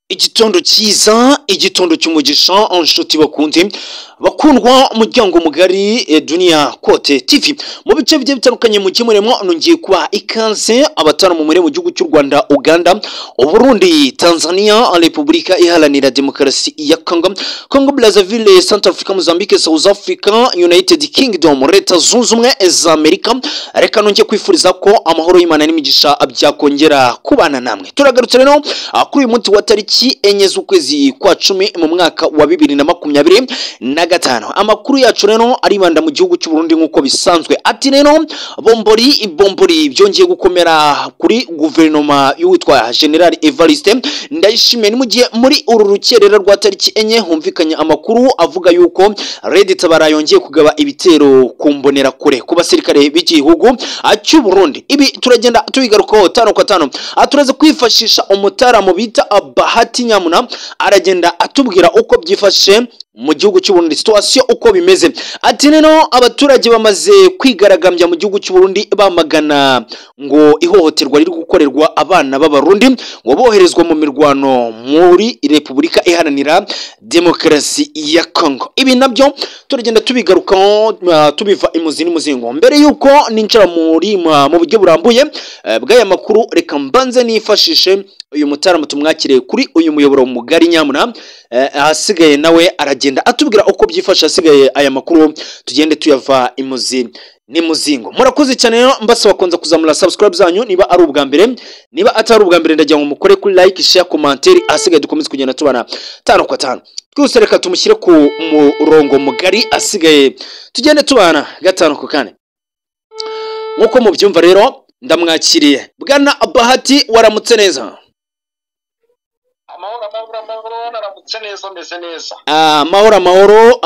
Igitondo cyiza, igitondo cy'umugisha, inshuti bakundwa umuryango mugari Dunia Kote TV mu bice bigiye bitandukanye mu kimuremo nongeye kuba ikaze abatanu mu mu gihugu cy'u Rwanda, Uganda, Burundi, Tanzania, Repubulika Iharanira Demokarasi ya Congo Brazzaville, Central Africa, Mozambique, South Africa, United Kingdom, Leta Zunze Ubumwe za Amerika. Reka nongeye kwifuriza ko amahoro y'Imana n'imigisha byakongera kubana namwe. Turagarutse rero kuri uyu munsi wa tariki enye z'ukwezi kwa 10 mu mwaka wa 2025. Amakuru yacu rero aribanda mu gihugu cy'u Burundi nk'uko bisanzwe. Ati rero bombori byongeye gukomera kuri guverinoma y'uwitwa General Evariste Ndayishimiye. Ni mu gihe muri uru rukerera rwa tariki enye humvikanye amakuru avuga yuko Red Tabara yongeye kugaba ibitero kumbonera kure ku basirikare b'igihugu cy'u Burundi. Ibi turagenda tubigarukaho tano kwa tano. Turaze kwifashisha umutaramu bita Bahati Nyamuna, aragenda atubwira uko byifashe mu gihugu cy'u Burundi, situation uko bimeze. Ati rero abaturage bamaze kwigaragambya mu gihugu cy'u Burundi bamagana ngo ihohoterwa riri gukorerwa abana b'abarundi ngo boherezwa mu mirwano muri Repubulika Iharanira Demokarasi ya Congo. Ibi nabyo turagenda tubigarukaho tubiva imuzi n'umuzingo. Mbere yuko ninjira muri mu buryo burambuye bw'aya makuru, reka mbanze nifashishe uyu mutaramu tumwakire kuri uyu muyoboro mugari Nyamuna, ahasigaye nawe aragenda atubwira uko byifasha. Asigaye aya makuru tugende tuyava imuzi n'umuzingo. Murakoze cyane rero, mbasaba konza kuzamura subscribe zanyu niba ari ubwa mbere, niba atari ubwa mbere ndagira ngo mukore kuri like, share, commentaire. Asigaye dukomeze kugenda tubana tano kwa tano. Twese reka tumushyire ku murongo mugari, asigaye tugende tubana gatano ku kane. Nkuko mubyumva rero ndamwakiriye Bwana Bahati, waramutse neza? Amahoro, naramutse neza, meze neza. Amahoro,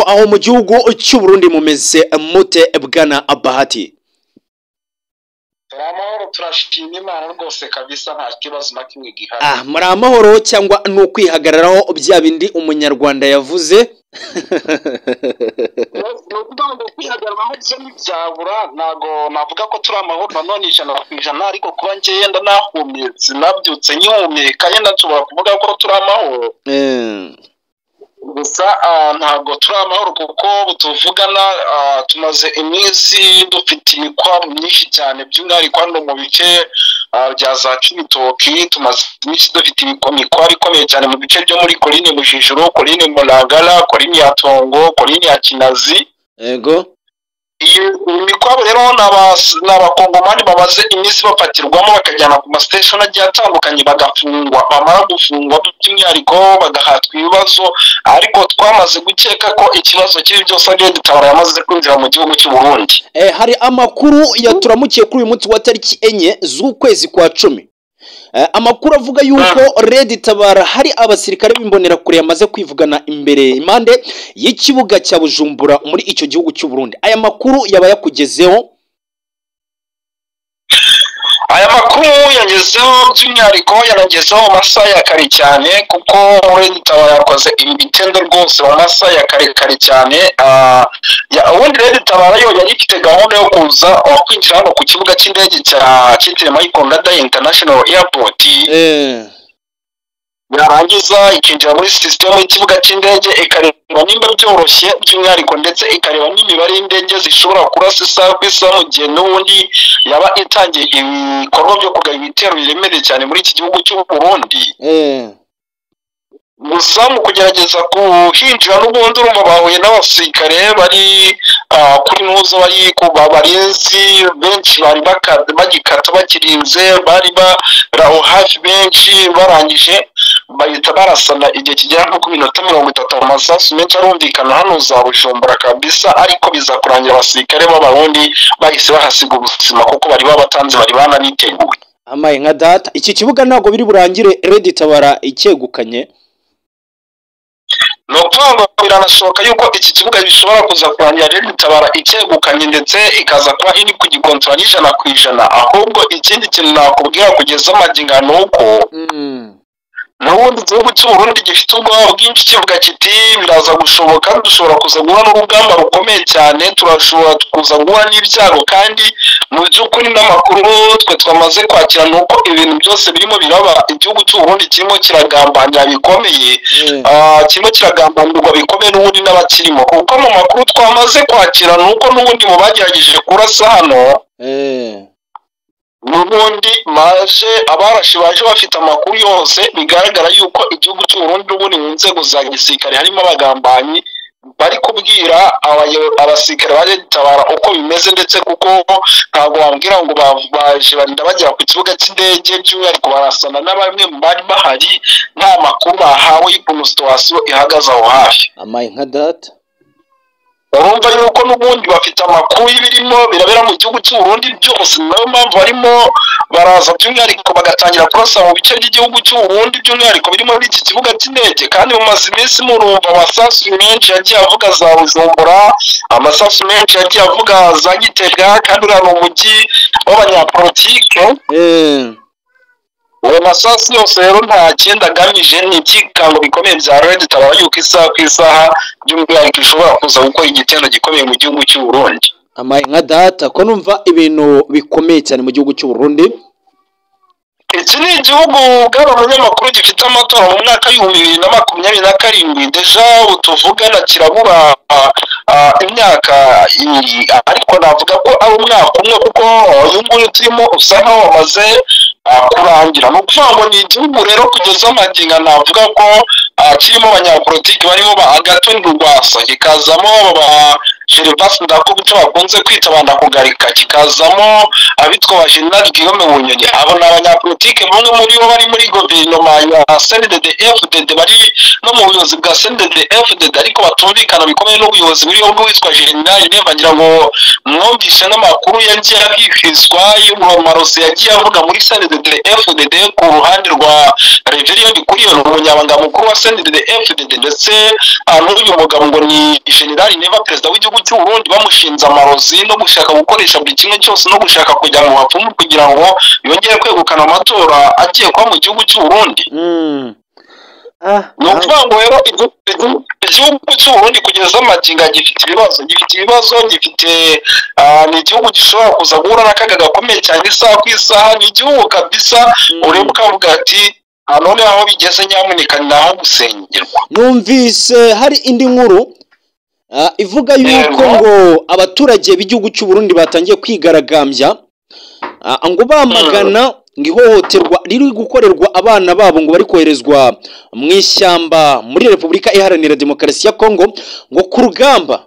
aho mu gihugu cy'u Burundi mumeze mute Bwana Bahati? Amahoro, turashima Imana rwose kabisa, nta kibazo na kimwe gihari. Muri amahoro cyangwa no kwihagararaho bya bindi umunyarwanda yavuze? Nubwo kwihagararaho byo ntibyabura, ntago navuga ko turi amahoro nanone 100%, ariko kuba ngiye yenda nahumetse nabyutse nyihumeka yenda nshobora kuvuga ko turi amahoro. Gusa ntago turi amahoro kuko butuvugana tumaze iminsi dufite imikwabo myinshi cyane, by'umwihariko hano mu bice bya za Cibitoki. Tumaze iminsi dufite imikwabo ikomeye cyane mu bice byo muri Coline Mujijuru, Coline Mulangala, Coline ya Tongo, Coline ya Kinazi. Yego. Iyi mikwabo rero n'abakongomani bamaze iminsi bafatirwamo bakajyana ku mastation agiye atandukanye bagafungwa. Bamara gufungwa by'umwihariko bagahatwa ibibazo, ariko twamaze gukeka ko ikibazo cy'ibi byose ari Red Tabara yamaze kwinjira mu gihugu cy'u Burundi. Hari amakuru yaturamukiye kuri uyu munsi wa tariki enye z'ukwezi kwa 10. Amakuru avuga yuko Red Tabara hari abasirikare b'imbonera kure yamaze kwivugana imbere impande y'ikibuga cya Bujumbura muri icyo gihugu cy'u Burundi. Aya makuru yaba yakugezeho? Aya makuru yagezeho, by'umwihariko yanagezeho mu masaha ya kare cyane, kuko Red Tabara yakoze ibitendo rwose mu masaha ya kare cyane. Ubundi Red Tabara yo yari ifite gahunda yo kuza kwinjira hano ku kibuga cy'indege cyitiriwe Michael Ndadaye International Airport. Yarangiza ikinjira muri system y'ikibuga cy'indege, ikareba nimba byoroshye by'umwihariko, ndetse ikareba n'imibare y'indege zishobora kurasa isaha ku isaha mu gihe n'ubundi yaba itangiye ibikorwa byo kugaba ibitero biremereye cyane muri iki gihugu cy'u Burundi. Gusa mu kugerageza kuhinjira n'ubundi urumva bahuye n'abasirikare bari kuri ntuzo, bari kuba barinzi benshi, bari bagikata bakirinze, bari baraho hafi benshi. Barangije bahita barasana igihe kigera nko ku minota 30, amasasu menshi arumvikana hano za Bujumbura kabisa, ariko biza kurangira abasirikare b'abarundi bahise bahasiga ubuzima kuko bari babatanze, bari banabiteguye. Amaye nka data, iki kibuga ntago biri burangire Red Tabara icyegukanye? No kwanga biranashoboka yuko iki kibuga bishobora kuza kurangira Red Tabara icyegukanye, ndetse ikaza kuba iri kugikontrola 100%. Ahubwo ikindi kintu nakubwira kugeza amaginga nuko n'ubundi igihugu cy'u Burundi gifite ubwoba bwinshi, kivuga kiti biraza gushoboka dushobora kuza guhura n'urugamba rukomeye cyane, turashobora kuza guhura n'ibyago, kandi mu by'ukuri n'amakuru twe twamaze kwakira ni uko ibintu byose birimo biraba igihugu cy'u Burundi kirimo kiragambanira bikomeye, kirimo kiragambanirwa bikomeye n'ubundi n'abakirimo, kuko mu makuru twamaze kwakira ni uko n'ubundi mu bagerageje kurasa hano n'ubundi abarashe baje bafite amakuru yose, bigaragara yuko igihugu cy'u Burundi n'ubundi mu nzego za gisirikare harimo abagambanyi bari kubwira abasirikare baje gutabara uko bimeze, ndetse kuko ntabwo bambwira ngo baje barinda bagera ku kibuga cy'indege, by'umwihariko barasana na bamwe mu bari bahari, nta makuru bahawe y'ukuntu situwasiyo ihagaze aho hafi. amaye nka data urumva yuko n'ubundi bafite amakuru y'ibirimo birabera mu gihugu cy'u Burundi byose, niyo mpamvu barimo baraza by'umwihariko bagatangira kurasa mu bice by'igihugu cy'u Burundi by'umwihariko birimo muri iki kibuga cy'indege, kandi mumaze iminsi murumva amasasu menshi yagiye avuga za Bujumbura, amasasu menshi yagiye avuga za Gitega, kandi uriya ni umujyi w'abanyapolitike. Ayo masasu yose rero nta kindi agamije, ni ibyikango bikomeye bya Red Tabara yuko isaha ku isaha by'umwihariko ishobora kuza gukora igitero gikomeye mu gihugu cy'u Burundi. amaye nka data ko numva ibintu bikomeye cyane mu gihugu cy'u Burundi. Iki ni igihugu bw'abanyamakuru gifite amatora mu mwaka w'ibihumbi 2027, deja utuvugana kirabura imyaka ibiri, ariko navuga ko ari umwaka umwe kuko uyu nguyu turimo usa nkaho wamaze kurangira. Ni ukuvuga ngo ni igihugu rero kugeza amagingo navuga ko kirimo abanyapolitiki barimo Agathon Rwasa, kikazamo Gervas Ndakubito bakunze kwita bandakugarika, kikazamo abitwa ba General Guillaume Bunyoni. Abo ni abanyapolitiki bamwe muri bo bari muri guverinoma ya CNDD-FDD, bari no mu buyobozi bwa CNDD-FDD, ariko batumvikana bikomeye n'ubuyobozi buriho bwitwa General Neva. Ngira ngo mwumvishe n'amakuru yagiye abifizwa y'umumarose yagiye avuga muri CNDD-FDD ku ruhande rwa Reverien Ndikuriyo, umunyabanga mukuru wa CNDD-FDD, ndetse n'uyu mugabo ngo ni General Neva, perezida w'igihugu cy'u Burundi, bamushinze amarozi no gushaka gukoresha buri kimwe cyose no gushaka kujya mu bapfumu kugira ngo yongere kwegukana amatora agiye kuba mu gihugu cy'u Burundi. Ni ukuvuga ngo rero igihugu cy'u Burundi kugeza amagingo gifite ibibazo, ni igihugu gishobora kuza guhura n'akaga gakomeye cyane isaha ku isaha. Ni igihugu kabisa ureba ukavuga ati none aho bigeze nyamuneka ni aho gusengerwa. Numvise hari indi nkuru ivuga yuko ngo abaturage b'igihugu cy'u Burundi batangiye kwigaragambya ngo bamagana ngo ihohoterwa riri gukorerwa abana babo ngo bari koherezwa mu ishyamba muri Repubulika Iharanira Demokarasi ya Kongo, ngo ku rugamba.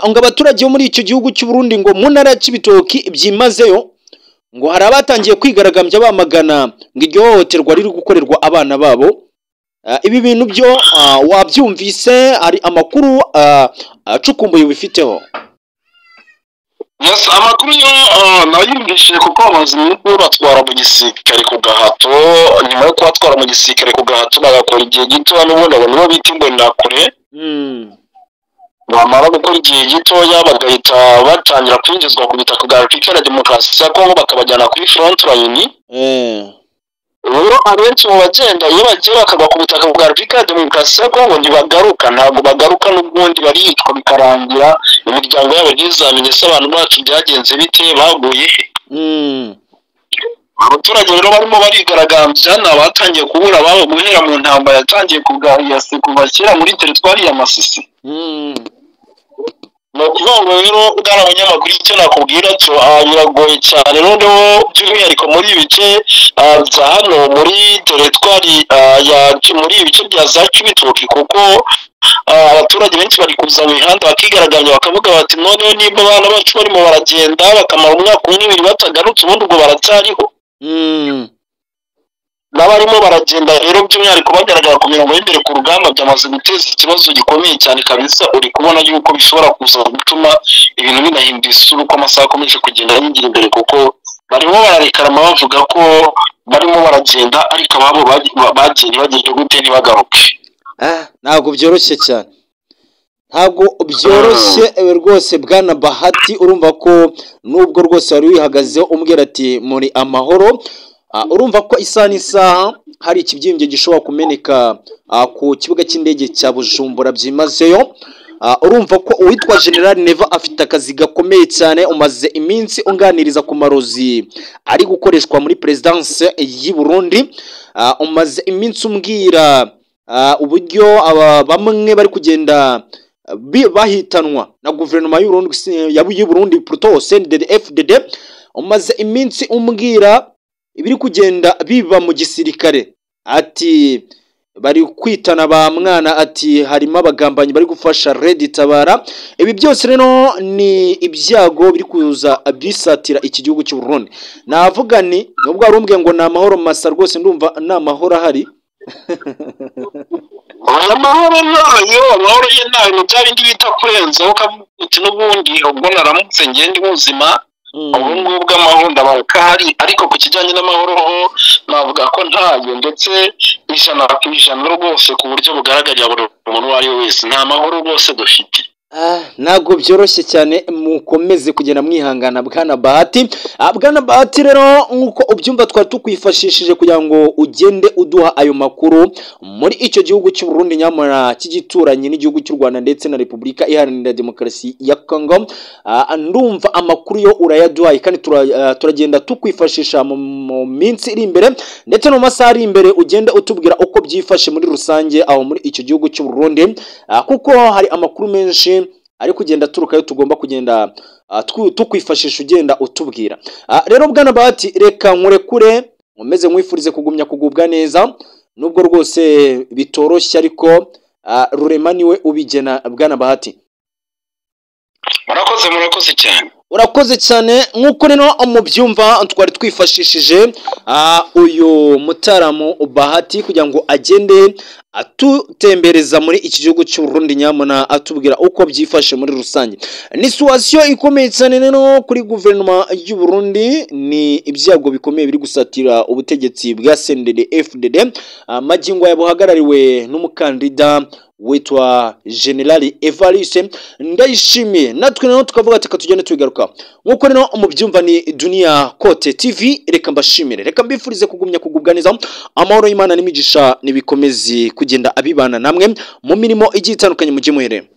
Ngo abaturage bo muri icyo gihugu cy'u Burundi ngo mu ntara y'Ibitoki byimazeyo, ngo hari abatangiye kwigaragambya bamagana ngo iryo hohoterwa riri gukorerwa abana babo. Ibi bintu byo wabyumvise, hari amakuru acukumbuye ubifiteho? Yes, amakuru yo nayumvishije kuko bamaze iminsi batwara mu gisirikare ku gahato, nyuma yo kubatwara mu gisirikare ku gahato bagakora igihe gito, n'ubundi abo nibo bita imbonakure. Bamara gukora igihe gitoya bagahita batangira kwinjizwa ku butaka bwa Repubulika Iharanira Demokarasi ya Kongo, bakabajyana kuri front line. Rero abenshi mu bagenda iyo bagiye bakagwa ku butaka bwa Repubulika Iharanira Demokarasi ya Kongo ntibagaruka, ntabwo bagaruka, n'ubundi baricwa bikarangira, imiryango yabo ntizamenye se abantu bacu byagenze bite, baguye he. Abaturage rero barimo barigaragambya, batangiye kubura ababo guhera mu ntambara yatangiye kugahiyase kuva kera muri teritwari ya Masisi. Ni ukuvuga ngo rero bwana munyamakuru icyo nakubwira cyo biragoye cyane, noneho by'umwihariko muri ibice bya hano muri teritwari muri ibice bya za Cibitoke, kuko abaturage benshi bari kuza mu mihanda bakigaragambya bakavuga bati noneho niba abana bacu barimo baragenda bakamara umwaka umwe ibiri batagarutse, ubundi ubwo baracyariho. N'abarimo baragenda rero by'umwihariko bagaragara ku mirongo y'imbere ku rugamba byamaze guteza ikibazo gikomeye cyane kabisa. Uri kubona yuko bishobora kuza gutuma ibintu binahindura isura uko amasaha akomeje kugenda yigira imbere, kuko barimo bararekarama bavuga ko barimo baragenda ariko ababo bagiye gute ntibagaruke. Ntabwo byoroshye cyane, ntabwo byoroshye rwose bwana Bahati. Urumva ko nubwo rwose wari wihagazeho umbwira ati muri amahoro, urumva ko isaha n'isaha hari ikibyimbye gishobora kumeneka ku kibuga cy'indege cya Bujumbura byimazeyo. urumva ko uwitwa General Neva afite akazi gakomeye cyane. Umaze iminsi unganiriza ku marozi ari gukoreshwa muri presidence y'u Burundi. Umaze iminsi umbwira uburyo bamwe bari kugenda bahitanwa na guverinoma y'u Burundi pluto CNDD-FDD. Umaze iminsi umbwira ibiri kugenda biba mu gisirikare, ati bari kwitana ba mwana, ati harimo abagambanyi bari gufasha Red Tabara. Ibi byose rero ni ibyago biri kuza bisatira iki gihugu cy'u Burundi. Navuga ni nubwo arumbwe ngo na mahoro masa, rwose ndumva na mahoro ahari. amahoro ye ntayo byabindi bita kurenzaho kavuga n'ubundi ubwo naramutse ngende ubuzima ubu ngubu bw'amahoro ndabaruka hari, ariko ku kijyanye n'amahoro ho navuga ko ntayo, ndetse ijana rwose ku buryo bugaragarira buri muntu uwo ari we wese nta mahoro rwose dufite. Ntabwo byoroshye cyane, mukomeze kugenda mwihangana Bwana Bahati. Bwana Bahati rero nkuko ubyumva twari tukwifashishije kugira ngo ugende uduha ayo makuru muri icyo gihugu cy'u Burundi nyamara kigituranye n'igihugu cy'u Rwanda ndetse na Repubulika Iharanira Demokarasi ya Congo. Ndumva amakuru yo urayaduhaye kandi turagenda tukwifashisha mu minsi iri imbere ndetse no masaha ari imbere, ugenda utubwira uko byifashe muri rusange aho muri icyo gihugu cy'u Burundi, kuko hari amakuru menshi ari kugenda turukayo tugomba kugenda tukwifashisha ugenda utubwira. Rero Bwana Bahati, reka nkurekure nkomeze mwifurize kugumya kugubwa neza, nubwo rwose bitoroshye ariko Rurema niwe ubigena. Bwana Bahati, murakoze cyane. Urakoze cyane. Nkuko rero mubyumva twari twifashishije uyu mutaramu Bahati kugira ngo agende atutembereza muri iki gihugu cy'u Burundi nyamana atubwira uko byifashe muri rusange. Ni situation ikomeye cyane rero kuri guverinoma y'u Burundi, ni ibyago bikomeye biri gusatira ubutegetsi bwa CNDD-FDD. Magingo yabuhagarariwe n'umukandida witwa General Evariste Ndayishimiye. Natwe rero tukavuga ati katugende tubigaruka. Nkuko rero umubyumva ni Dunia Kote TV. Reka mbashimire, reka mbifurize kugumya kugubwa neza. Amahoro y'Imana n'imigisha nibikomezi kugenda abibana namwe mu mirimo igiye itandukanye mujye muhere.